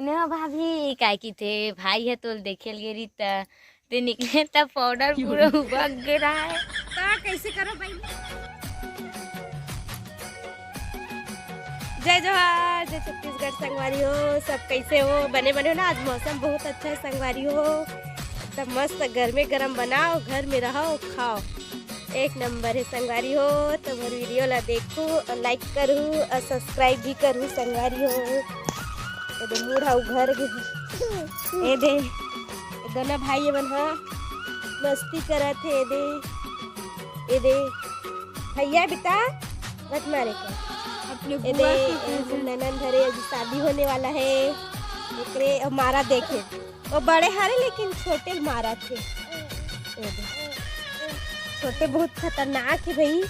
न भाभी काय की थे भाई है तो देखे लिए ते निकले तब पाउडर पूरा उबग रहा है। कैसे करो भाई। जय जोहार, जय छत्तीसगढ़ संगवारी हो। सब कैसे हो? बने बने हो ना। आज मौसम बहुत अच्छा है संगवारी हो। एकदम मस्त घर में गरम बनाओ, घर में रहो, खाओ, एक नंबर है संगवारी हो। तो मोर वीडियो ला देखो और लाइक करूँ और सब्सक्राइब भी करूँ संगवारी हो। ये मूड हाउ घर ये दे दोनों भाई बन हा मस्ती करत है। ये दे भैया बेटा मत मारे का। ये दे ननन धरे अभी शादी होने वाला है। एकरे मारा देखे वो बड़े हरे लेकिन छोटे मारा थे। ये दे छोटे बहुत खतरनाक है भाई।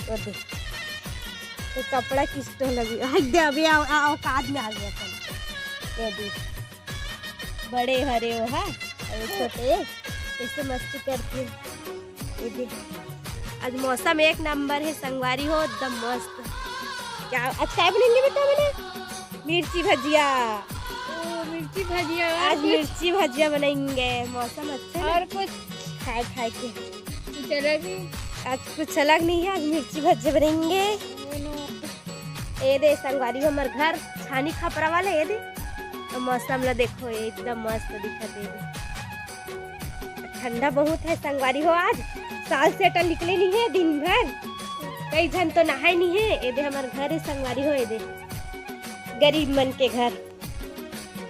वो दे तो कपड़ा किस्तो लगी दे अभी औकात में आ गया था। ये दे बड़े हरे हो हा और छोटे ऐसे मस्ती करते। ये दे आज मौसम एक नंबर है संगवारी हो, एकदम मस्त। क्या आज क्या बनेंगे बेटा? मैंने मिर्ची भजिया। मिर्ची भजिया आज मिर्ची भजिया बनाएंगे। मौसम अच्छा है और कुछ खाए खाए के कुछ अलग नहीं। आज कुछ अलग नहीं है। आज मिर्ची भजिया बनेंगे। ये दे संगवारी हमार घर छानी खपरा वाले। ये दे तो मौसम ला देखो एकदम मस्त दिखत है। ठंडा बहुत है संगवारी हो। आज साल से अटल निकले नहीं है दिन भर, कई जन तो नहाए नहीं है। ये दे हमार घर है संगवारी हो। ये दे गरीब मन के घर।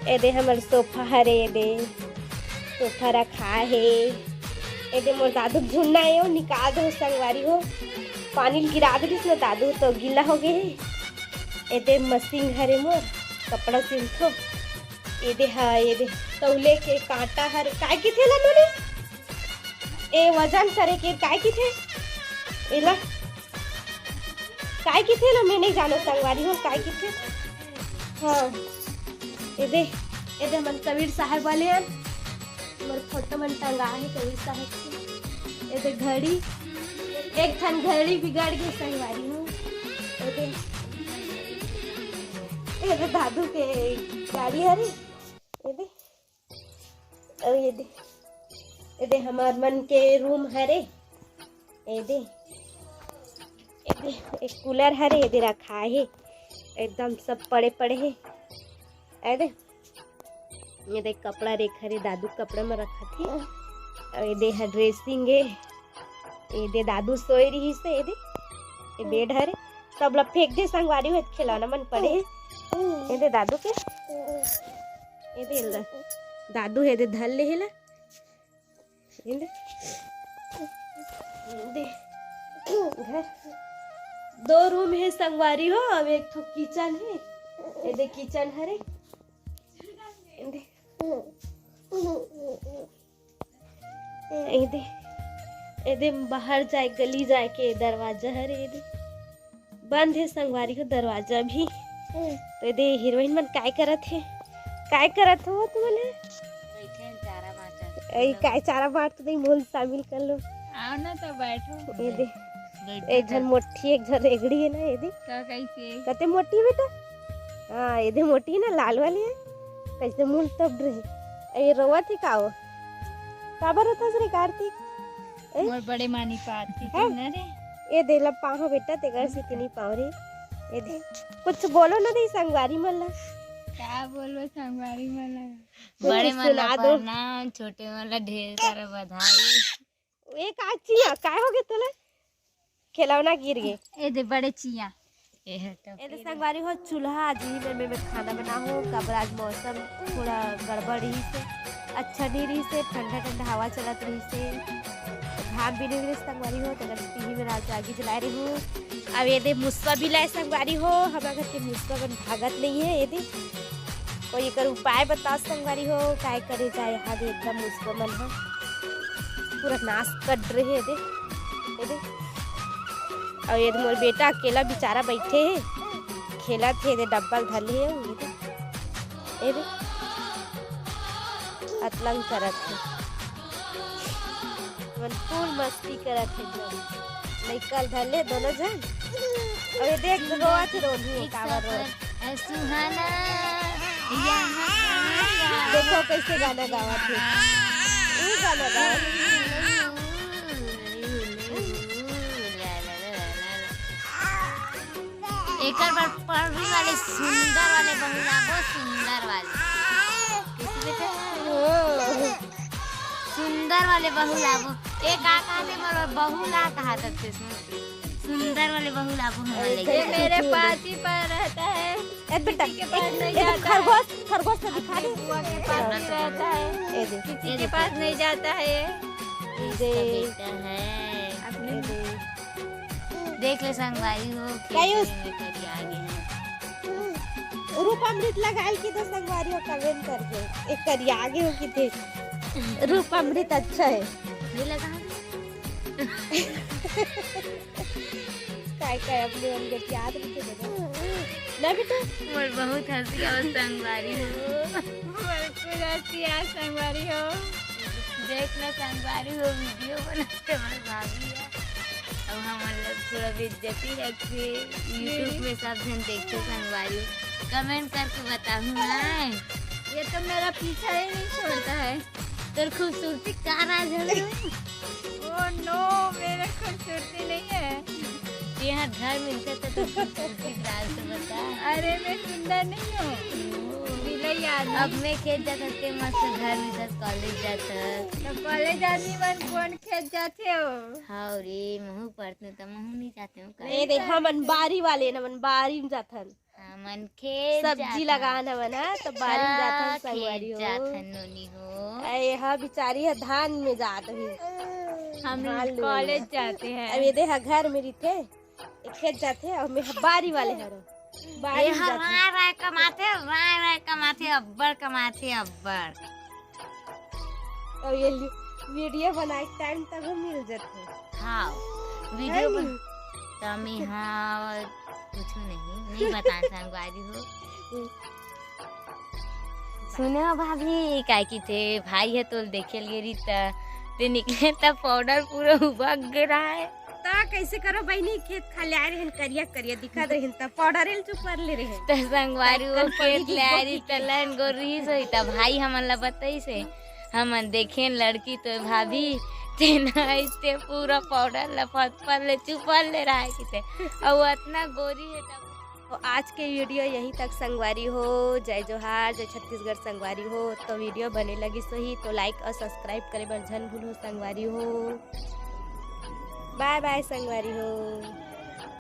ये दे हमार सोफा हरे। ये दे सोफा रखा है। ये दे मोर दादू झुन्ना है निकाल दो संगवारी हो। पानी गिरा दे इसमें दादू तो गीला हो गए। ये दे मशीन घरे मोर कपड़ा सिलथो। ये दे हाँ ये दे तौले के कांटा हर काय की थे ला ए वजन करे के काय की थे एला काय की थे ना मैं नहीं जानो संगवारी हो काय की थे। हाँ ये दे मन कबीर साहब वाले हैं मोर फोटो मन टंगा है कबीर साहब की। ये दे घड़ी एक ठन घड़ी बिगड़ गई संगवारी हो। ये दे दादू के गाड़ी हरी। ये दे और ये दे हमार मन के रूम हरे। ये दे एक कूलर हरे। ये दे रखा है एकदम सब पड़े पड़े है। ये दे कपड़ा रेख हरे दादू कपड़ा में रखा थे। और ये दे ड्रेसिंग है। ये दे दादू सोए रही से। ये बेड हरे सब ला फेंक दे संगवारी हो। खिलौना मन पड़े है। ये दे दादू के ये दे दादू है दे धल ले हिला। ये दे घर दो रूम है संगवारी हो। अब एक तो किचन है। ये दे किचन हरे। ये दे बाहर जाए गली जाए के दरवाजा हरे। ये दे बंद है संगवारी को दरवाजा भी। तो ये दे हीरोइन मन काय करत है? काय करत हो तुमने? बैठे चारा बांटा। ए काय चारा बांट तो नहीं मोल शामिल कर लो। आओ ना तो बैठो। ये दे एक जन मोटी एक जन रेगड़ी है ना। ये दे तो कैसे कते मोटी है बेटा? हाँ ये दे मोटी है ना लाल वाली है। कैसे मूल तब रहे ये रोवा थी काओ काबर होता रे कार्तिक मोर बड़े मानी पाती थी ना रे। ये दे ला पाहो बेटा तेगर से नहीं पाओ रे। ये दे कुछ बोलो ना दे संगवारी मल्ला। क्या बोलो संगवारी वाला बड़े वाला प्रणाम, छोटे वाला ढेर सारा बधाई। एक आचिया काय हो गए तोला खिलौना गिर गए। ए दे बड़े चिया ए दे संगवारी हो चूल्हा आज ही में खाना बना हो। कब आज मौसम थोड़ा गड़बड़ रही से अच्छा नहीं रही से ठंडा ठंडा हवा चलत रही से घाम भी नहीं रही संगवारी हो। तो टीवी में रात आगे जला रही हूँ। अब ये दे मुस्वा भी लाए संगवारी हो। हमारे घर के मुस्वा बन भागत नहीं है। ये दे कोई एक उपाय बता संगवारी हो काय करे जाए। यहाँ दे एकदम मुस्वा मन है पूरा नाश कर रहे। ये दे और ये मोर बेटा अकेला बेचारा बैठे है खेला थे। ये डब्बा धले है। ये दे अतलंग करत है मन फूल मस्ती करत है। निकल धले दोनों जन। और ये देख रोआ थे रोनी कावर रो सुहाना यहाँ देखो कैसे गाना गावा थे, वो गाना गावा एक बार पढ़वी वाले सुंदर वाले बहुला वो सुंदर वाले सुंदर वाले बहुला वो एक कहा थे मगर बहुला कहा था सुंदर वाले बहुला वो ये मेरे पास ही पर रहता है। बेटा के पास नहीं जाता खरगोश खरगोश से दिखा दे, बुआ के पास ही रहता है, ये दे किसी के पास नहीं जाता है। ये बेटा है अपने देख ले संगवारी हो खेत आगे है। रूपामृत लगाई की तो संगवारी हो कमेंट करके एक करिया आगे हो की थे। रूपामृत अच्छा है ये लगा काय अपने मन के याद रखे ना बेटा। मोर बहुत हंसी और संगवारी हो मोर को हंसी आ संगवारी हो देख ना संगवारी हो वीडियो बनाते मोर भाभी है। अब हमारे लोग थोड़ा बेइज्जती रखे यूट्यूब में सब जन देखते संगवारी कमेंट करके बताऊँ मैं। ये तो मेरा पीछा ही नहीं छोड़ता है। तेरी खूबसूरती का राज है? ओह नो मेरा खूबसूरती नहीं है। यहाँ घर मिलते तो खूबसूरती राज तो बता। अरे मैं सुंदर नहीं हूँ, मिले याद अब मैं खेत जाता थे मस्त घर में दस कॉलेज जाता तो कॉलेज आदमी मन कौन खेत जाते हो? हाँ रे महू पढ़ते तो महू नहीं जाते हो। ए दे हमन बारी वाले न मन बारी में जाथन मन खेत सब्जी लगाना बना तो बारी में जाथन संगवारी हो जाथन नोनी हो। ए हा बिचारी है धान में जात ही हम कॉलेज जाते हैं। अब ये देखा घर में रहते खेत जाते और मैं बारी वाले हर बारी में जाते राय कमाते अब्बड़ कमाते अब्बड़। और ये वीडियो बनाए टाइम तक मिल जाते। हाँ वीडियो तमी हाँ कुछ नहीं बता संगवारी हो। सुने हो भाभी काय की थे भाई है तो देखे लिए रीता ते निकले तब पाउडर पूरा उबग रहा है ता कैसे करो बहनी खेत खाली आ रहे करिया करिया दिखा रहे त पाउडर एल चुप कर ले रहे त संगवारी वो खेत ले आ रही तलन गोरी सोई त भाई हमन ला बताई से हमन देखे लड़की तो भाभी ते नाइते पूरा पाउडर लफत पर ले चुपल ले रहा है किते और इतना गोरी है तब। तो आज के वीडियो यहीं तक संगवारी हो। जय जोहार जय छत्तीसगढ़ संगवारी हो। तो वीडियो बने लगी सही तो लाइक और सब्सक्राइब करे बर झन भूलो संगवारी हो। बाय बाय संगवारी हो।